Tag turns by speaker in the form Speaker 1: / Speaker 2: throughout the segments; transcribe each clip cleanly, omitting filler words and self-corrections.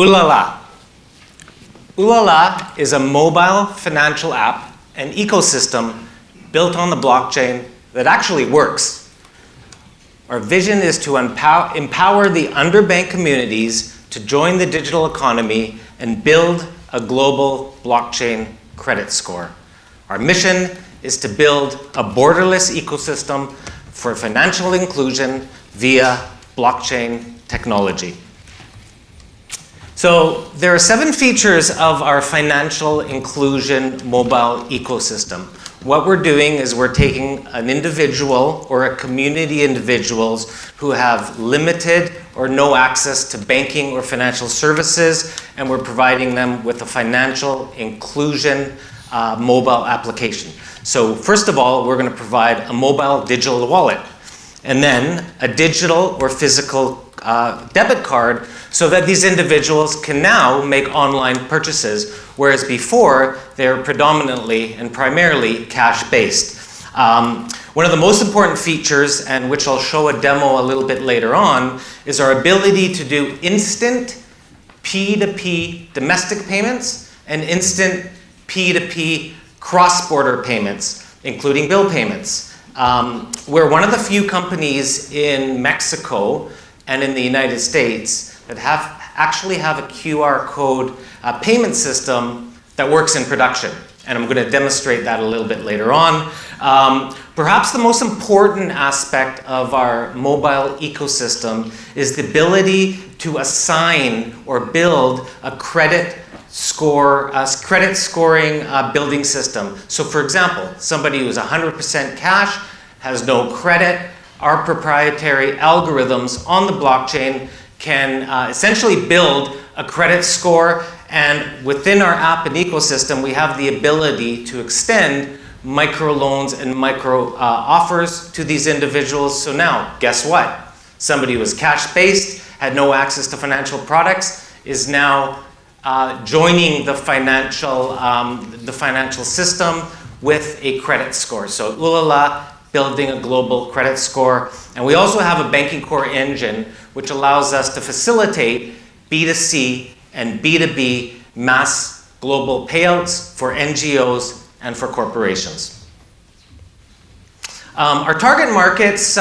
Speaker 1: Uulala. Uulala is a mobile financial app, an ecosystem built on the blockchain that actually works. Our vision is to empower the underbanked communities to join the digital economy and build a global blockchain credit score. Our mission is to build a borderless ecosystem for financial inclusion via blockchain technology. So there are 7 features of our financial inclusion mobile ecosystem. What we're doing is we're taking an individual or a community of individuals who have limited or no access to banking or financial services, and we're providing them with a financial inclusion mobile application. So first of all, we're going to provide a mobile digital wallet, and then a digital or physical debit card so that these individuals can now make online purchases, whereas before they were predominantly and primarily cash-based. One of the most important features, and which I'll show a demo a little bit later on, is our ability to do instant P2P domestic payments and instant P2P cross-border payments, including bill payments. We're one of the few companies in Mexico and in the United States that actually have a QR code payment system that works in production. And I'm going to demonstrate that a little bit later on. Perhaps the most important aspect of our mobile ecosystem is the ability to assign or build a credit scoring building system. So for example, somebody who's 100% cash, has no credit, our proprietary algorithms on the blockchain can essentially build a credit score, and within our app and ecosystem, we have the ability to extend microloans and micro offers to these individuals. So now, guess what? Somebody who was cash-based, had no access to financial products, is now joining the financial system with a credit score. So Uulala, building a global credit score. And we also have a banking core engine, which allows us to facilitate B2C and B2B mass global payouts for NGOs and for corporations. Our target markets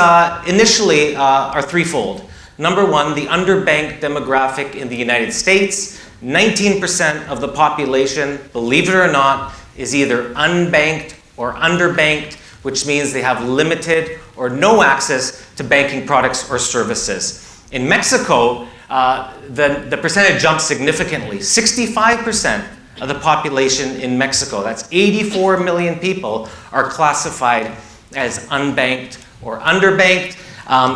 Speaker 1: initially are threefold. Number one, the underbanked demographic in the United States. 19% of the population, believe it or not, is either unbanked or underbanked, which means they have limited or no access to banking products or services. In Mexico, the percentage jumped significantly. 65% of the population in Mexico, that's 84 million people, are classified as unbanked or underbanked.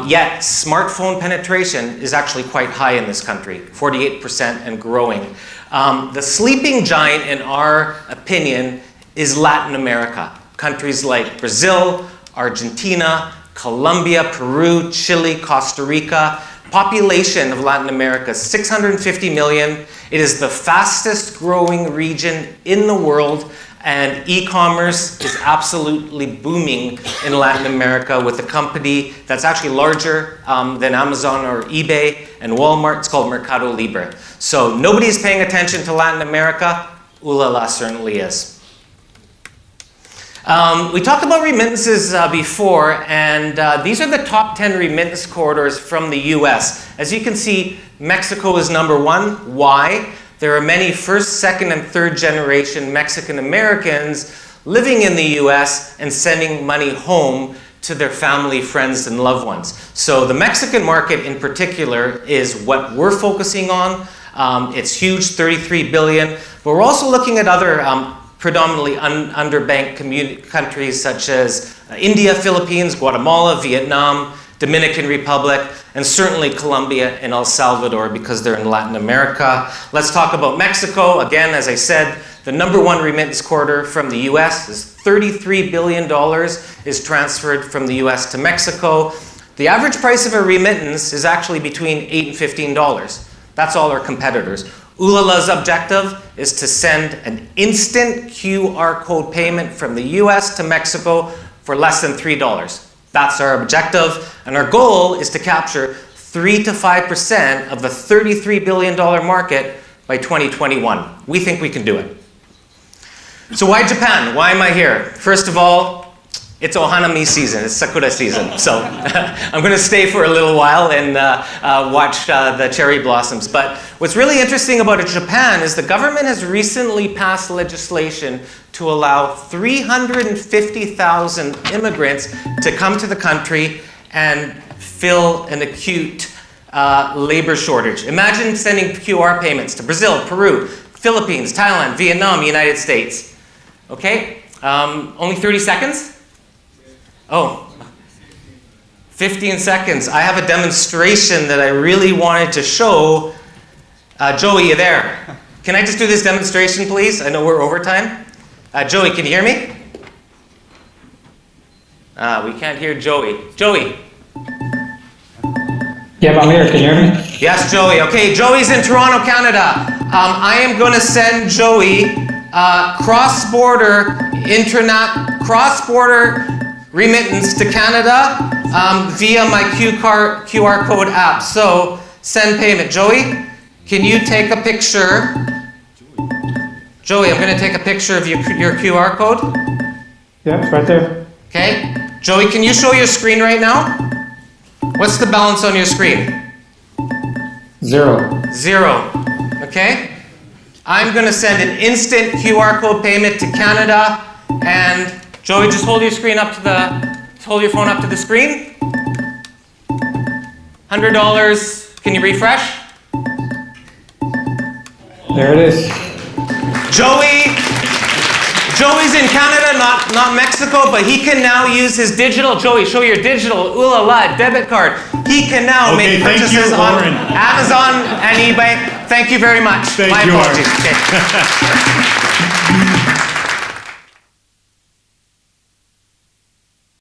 Speaker 1: Yet smartphone penetration is actually quite high in this country, 48% and growing. The sleeping giant, in our opinion, is Latin America. Countries like Brazil, Argentina, Colombia, Peru, Chile, Costa Rica. Population of Latin America is 650 million. It is the fastest growing region in the world, and e-commerce is absolutely booming in Latin America with a company that's actually larger than Amazon or eBay and Walmart. It's called Mercado Libre. So nobody's paying attention to Latin America. Uulala certainly is. We talked about remittances before, and these are the top 10 remittance corridors from the US. As you can see, Mexico is number 1. Why? There are many first, second, and third generation Mexican Americans living in the US and sending money home to their family, friends, and loved ones. So the Mexican market in particular is what we're focusing on. It's huge, 33 billion, but we're also looking at other predominantly underbanked countries such as India, Philippines, Guatemala, Vietnam, Dominican Republic, and certainly Colombia and El Salvador because they're in Latin America. Let's talk about Mexico. Again, as I said, the number 1 remittance corridor from the US is $33 billion is transferred from the US to Mexico. The average price of a remittance is actually between $8 and $15. That's all our competitors. Uulala's objective is to send an instant QR code payment from the US to Mexico for less than $3. That's our objective, and our goal is to capture 3 to 5% of the $33 billion market by 2021. We think we can do it. So why Japan? Why am I here? First of all, it's Ohanami season, it's Sakura season. So I'm going to stay for a little while and watch the cherry blossoms. But what's really interesting about Japan is the government has recently passed legislation to allow 350,000 immigrants to come to the country and fill an acute labor shortage. Imagine sending QR payments to Brazil, Peru, Philippines, Thailand, Vietnam, United States. Okay, only 30 seconds? Oh, 15 seconds. I have a demonstration that I really wanted to show. Joey, you there? Can I just do this demonstration, please? I know we're overtime. Joey, can you hear me? We can't hear Joey. Joey.
Speaker 2: Yeah, I'm here. Can you hear me?
Speaker 1: Yes, Joey. Okay, Joey's in Toronto, Canada. I am going to send Joey cross-border remittance to Canada via my QR code app. So send payment. Joey, can you take a picture? Joey, I'm going to take a picture of your QR code.
Speaker 2: Yeah, it's right there.
Speaker 1: Okay. Joey, can you show your screen right now? What's the balance on your screen?
Speaker 2: 0.
Speaker 1: 0. Okay. I'm going to send an instant QR code payment to Canada, and Joey, just hold your screen up to hold your phone up to the screen. $100. Can you refresh?
Speaker 2: There it is.
Speaker 1: Joey's in Canada, not Mexico, but he can now use his digital. Joey, show your digital Uulala debit card. He can now make purchases on Amazon and eBay. Thank you very much.
Speaker 3: Thank
Speaker 1: My
Speaker 3: you,
Speaker 1: apologies.
Speaker 3: Art.
Speaker 1: Okay.